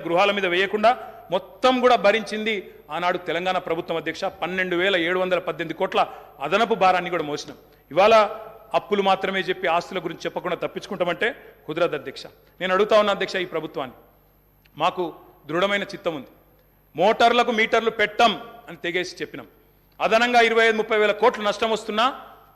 గృహాల మీద వేయకుండా మొత్తం కూడా భరించింది ఆనాడు తెలంగాణ ప్రభుత్వం అధ్యక్ష. 12,718 కోట్ల అదనపు భారాన్ని కూడా మోసినాం. ఇవాళ అప్పులు మాత్రమే చెప్పి ఆస్తుల గురించి చెప్పకుండా తప్పించుకుంటామంటే కుదరదు అధ్యక్ష. నేను అడుగుతా ఉన్నా అధ్యక్ష, ఈ ప్రభుత్వాన్ని మాకు దృఢమైన చిత్తం ఉంది. మోటార్లకు మీటర్లు పెట్టం అని తెగేసి చెప్పినాం. అదనంగా 25-30 వేల కోట్లు నష్టం వస్తున్నా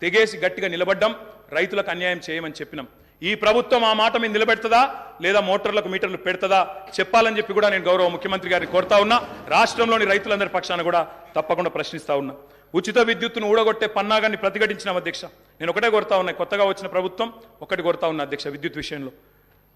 తెగేసి గట్టిగా నిలబడ్డం. రైతులకు అన్యాయం చేయమని చెప్పినాం. ఈ ప్రభుత్వం ఆ మాట మీద నిలబెడతదా లేదా మోటార్లకు మీటర్లు పెడతదా చెప్పాలని చెప్పి కూడా నేను గౌరవ ముఖ్యమంత్రి గారిని కోరుతా ఉన్నా. రాష్ట్రంలోని రైతులందరి పక్షాన కూడా తప్పకుండా ప్రశ్నిస్తా ఉన్నా. ఉచిత విద్యుత్తును ఊడగొట్టే పన్నాగాన్ని ప్రతిఘటించిన అధ్యక్ష. నేను ఒకటే కోరుతా ఉన్నా, కొత్తగా వచ్చిన ప్రభుత్వం ఒకటి కోరుతా ఉన్నా అధ్యక్ష, విద్యుత్ విషయంలో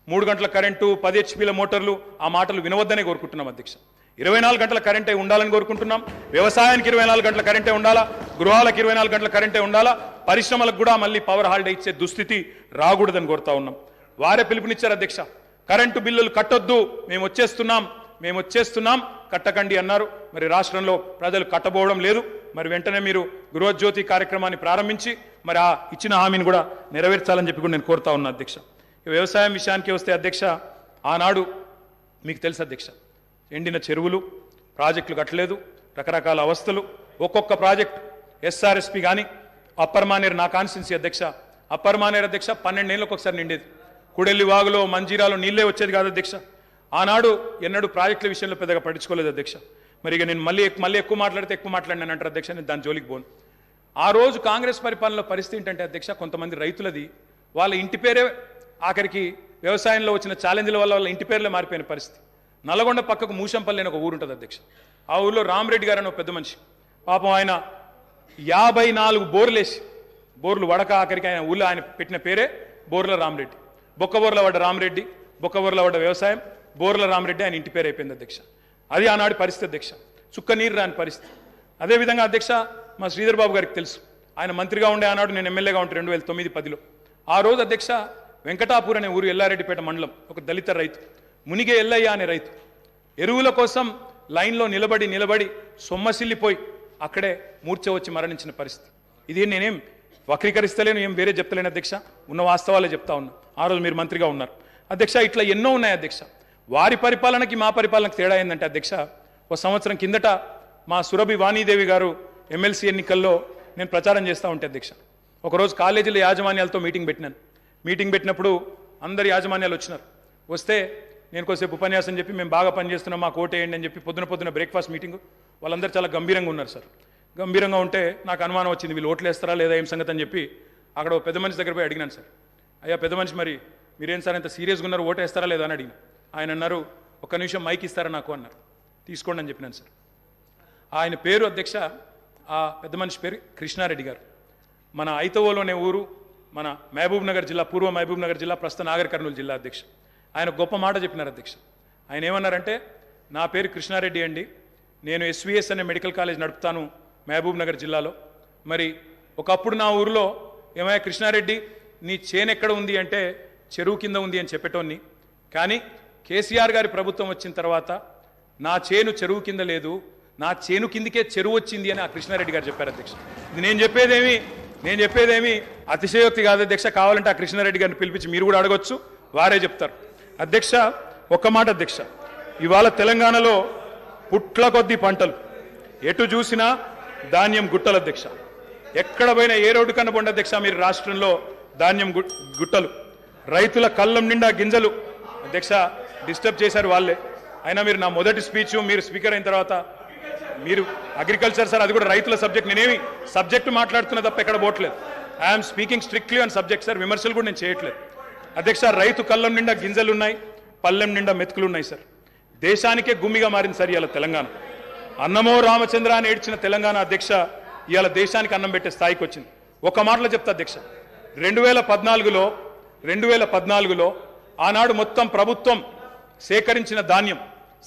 3 గంటల కరెంటు, 10 HP మోటార్లు, ఆ మాటలు వినవద్దనే కోరుకుంటున్నాం అధ్యక్ష. 24 గంటల కరెంటే ఉండాలని కోరుకుంటున్నాం. వ్యవసాయానికి 24 గంటల కరెంటే ఉండాలా, గృహాలకు 24 గంటల కరెంటే ఉండాలా, పరిశ్రమలకు కూడా మళ్ళీ పవర్ హాలిడే ఇచ్చే దుస్థితి రాకూడదని కోరుతా ఉన్నాం. వారే పిలుపునిచ్చారు అధ్యక్ష, కరెంటు బిల్లులు కట్టొద్దు, మేము వచ్చేస్తున్నాం కట్టకండి అన్నారు. మరి రాష్ట్రంలో ప్రజలు కట్టబోవడం లేదు. మరి వెంటనే మీరు గృహజ్యోతి కార్యక్రమాన్ని ప్రారంభించి మరి ఆ ఇచ్చిన హామీని కూడా నెరవేర్చాలని చెప్పి కూడా నేను కోరుతా ఉన్నా అధ్యక్ష. వ్యవసాయం విషయానికి వస్తే అధ్యక్ష, ఆనాడు మీకు తెలుసు అధ్యక్ష, ఎండిన చెరువులు, ప్రాజెక్టులు కట్టలేదు, రకరకాల అవస్థలు. ఒక్కొక్క ప్రాజెక్టు SRSP కానీ అప్పర్ మానేరు, నా కాన్స్టిట్యున్సీ అధ్యక్ష, అప్పర్ మానేరు అధ్యక్ష 12 ఏళ్ళకు ఒకసారి నిండేది. కుడెల్లి వాగులో, మంజీరాలో నీళ్ళే వచ్చేది కాదు అధ్యక్ష. ఆనాడు ఎన్నడూ ప్రాజెక్టుల విషయంలో పెద్దగా పట్టించుకోలేదు అధ్యక్ష. మరి ఇక నేను మళ్ళీ ఎక్కువ మాట్లాడినాను అంటారు అధ్యక్ష. నేను దాని జోలికి పోను. ఆ రోజు కాంగ్రెస్ పరిపాలనలో పరిస్థితి ఏంటంటే అధ్యక్ష, కొంతమంది రైతులది వాళ్ళ ఇంటి పేరే ఆఖరికి వ్యవసాయంలో వచ్చిన ఛాలెంజ్ల వల్ల వాళ్ళ ఇంటి పేర్లే మారిపోయిన పరిస్థితి. నల్గొండ పక్కకు మూషంపల్లి అని ఒక ఊరు ఉంటుంది అధ్యక్ష. ఆ ఊరిలో రామరెడ్డి గారు అని ఒక పెద్ద మనిషి, పాపం ఆయన 54 బోర్లు వడక ఆఖరికి ఆయన ఊళ్ళో ఆయన పెట్టిన పేరే బోర్ల రామరెడ్డి. బొక్కబోర్ల పడ్డ రామరెడ్డి, బొక్కబోర్ల పడ్డ వ్యవసాయం, బోర్ల రామరెడ్డి ఆయన ఇంటి పేరు అయిపోయింది అధ్యక్ష. అది ఆనాడు పరిస్థితి అధ్యక్ష, చుక్క నీరు రాని పరిస్థితి. అదేవిధంగా అధ్యక్ష, మా శ్రీధర్ బాబు గారికి తెలుసు, ఆయన మంత్రిగా ఉండే ఆనాడు, నేను ఎమ్మెల్యేగా ఉంటే 2009-10లో. ఆ రోజు అధ్యక్ష వెంకటాపూర్ అనే ఊరు, ఎల్లారెడ్డిపేట మండలం, ఒక దళిత రైతు మునిగే ఎల్లయ్య అనే రైతు ఎరువుల కోసం లైన్లో నిలబడి సొమ్మసిల్లిపోయి అక్కడే మూర్ఛ వచ్చి మరణించిన పరిస్థితి. ఇది నేనేం వక్రీకరిస్తలేను, ఏం వేరే చెప్తలేను అధ్యక్ష, ఉన్న వాస్తవాలే చెప్తా ఉన్నా. ఆ రోజు మీరు మంత్రిగా ఉన్నారు అధ్యక్ష. ఇట్లా ఎన్నో ఉన్నాయి అధ్యక్ష. వారి పరిపాలనకి మా పరిపాలనకి తేడా ఏంటంటే అధ్యక్ష, ఒక సంవత్సరం కిందట మా సురభి వాణీదేవి గారు ఎమ్మెల్సీ ఎన్నికల్లో నేను ప్రచారం చేస్తూ ఉంటే అధ్యక్ష, ఒకరోజు కాలేజీల యాజమాన్యాలతో మీటింగ్ పెట్టినప్పుడు అందరు యాజమాన్యాలు వచ్చినారు. వస్తే నేను కొద్దిసేపు ఉపన్యాసం చెప్పి మేము బాగా పనిచేస్తున్నాం, మాకు ఓటేయండి అని చెప్పి పొద్దున బ్రేక్ఫాస్ట్ మీటింగ్, వాళ్ళందరూ చాలా గంభీరంగా ఉన్నారు సార్. గంభీరంగా ఉంటే నాకు అనుమానం వచ్చింది, వీళ్ళు ఓట్లు వేస్తారా లేదా ఏం సంగతి అని చెప్పి అక్కడ పెద్ద మనిషి దగ్గర పోయి అడిగినాను సార్. అయ్యా పెద్ద మనిషి, మరి మీరేం సార్ ఇంత సీరియస్గా ఉన్నారు, ఓటు వేస్తారా లేదా అని అడిగిన. ఆయన అన్నారు, ఒక్క నిమిషం మైక్ ఇస్తారా నాకు అన్నారు. తీసుకోండి అని చెప్పినాను సార్. ఆయన పేరు అధ్యక్ష, ఆ పెద్ద మనిషి పేరు కృష్ణారెడ్డి గారు. మన ఐతవోలోనే ఊరు, మన మహబూబ్ నగర్ జిల్లా, పూర్వ మహబూబ్ నగర్ జిల్లా, ప్రస్తుత నాగర్ కర్నూలు జిల్లా అధ్యక్ష. ఆయన గొప్ప మాట చెప్పినారు అధ్యక్ష. ఆయన ఏమన్నారంటే, నా పేరు కృష్ణారెడ్డి అండి, నేను SVS అనే మెడికల్ కాలేజ్ నడుపుతాను మహబూబ్ నగర్ జిల్లాలో. మరి ఒకప్పుడు నా ఊరిలో ఏమయ్యా కృష్ణారెడ్డి, నీ చేను ఎక్కడ ఉంది అంటే చెరువు కింద ఉంది అని చెప్పేటోన్ని, కానీ కేసీఆర్ గారి ప్రభుత్వం వచ్చిన తర్వాత నా చేను చెరువు కింద లేదు, నా చేను కిందికే చెరువు వచ్చింది అని ఆ కృష్ణారెడ్డి గారు చెప్పారు అధ్యక్ష. ఇది నేను చెప్పేదేమి అతిశయోక్తి కాదు అధ్యక్ష. కావాలంటే ఆ కృష్ణారెడ్డి గారిని పిలిపించి మీరు కూడా అడగొచ్చు, వారే చెప్తారు అధ్యక్ష. ఒక్క మాట అధ్యక్ష, ఇవాళ తెలంగాణలో పుట్ల కొద్ది పంటలు, ఎటు చూసినా ధాన్యం గుట్టలు అధ్యక్ష. ఎక్కడ పోయినా ఏ రోడ్డు కనబడి అధ్యక్ష మీరు రాష్ట్రంలో ధాన్యం గుట్టలు, రైతుల కళ్ళం నిండా గింజలు అధ్యక్ష. డిస్టర్బ్ చేశారు వాళ్ళే. అయినా మీరు నా మొదటి స్పీచ్, మీరు స్పీకర్ అయిన తర్వాత మీరు అగ్రికల్చర్ సార్, అది కూడా రైతుల సబ్జెక్ట్, నేనేమి సబ్జెక్టు మాట్లాడుతున్నా తప్ప ఎక్కడ పోవట్లేదు. I'm speaking strictly on subject sir, విమర్శలు కూడా నేను చేయట్లేదు అధ్యక్ష. రైతు కళ్ళం నిండా గింజలు ఉన్నాయి, పల్లెం నిండా మెతుకులు ఉన్నాయి సార్. దేశానికే గుమ్మిగా మారింది సార్ ఇవాళ తెలంగాణ. అన్నమో రామచంద్ర అని ఏడ్చిన తెలంగాణ అధ్యక్ష ఇవాళ దేశానికి అన్నం పెట్టే స్థాయికి వచ్చింది. ఒక మాటలో చెప్తా అధ్యక్ష, 2014లో ఆనాడు మొత్తం ప్రభుత్వం సేకరించిన ధాన్యం,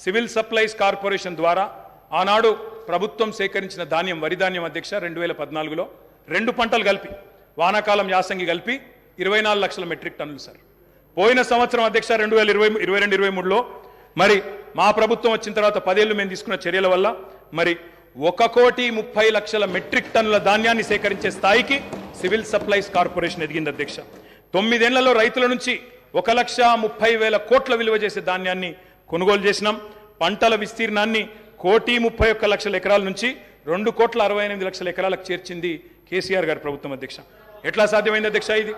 సివిల్ సప్లైస్ కార్పొరేషన్ ద్వారా ఆనాడు ప్రభుత్వం సేకరించిన ధాన్యం, వరి ధాన్యం అధ్యక్ష 2014లో 2 పంటలు కలిపి, వానాకాలం యాసంగి కలిపి 24 లక్షల మెట్రిక్ టన్నులు సార్. పోయిన సంవత్సరం అధ్యక్ష 2022-23లో మరి మా ప్రభుత్వం వచ్చిన తర్వాత 10 ఏళ్ళు మేము తీసుకున్న చర్యల వల్ల మరి 1,30,00,000 మెట్రిక్ టన్నుల ధాన్యాన్ని సేకరించే స్థాయికి సివిల్ సప్లైస్ కార్పొరేషన్ ఎదిగింది అధ్యక్ష. 9 ఏళ్లలో రైతుల నుంచి 1,30,000 కోట్ల విలువ చేసే ధాన్యాన్ని కొనుగోలు చేసినాం. పంటల విస్తీర్ణాన్ని 1,31,00,000 ఎకరాల నుంచి 2,68,00,000 ఎకరాలకు చేర్చింది కేసీఆర్ గారి ప్రభుత్వం అధ్యక్ష. ఎట్లా సాధ్యమైంది అధ్యక్ష ఇది?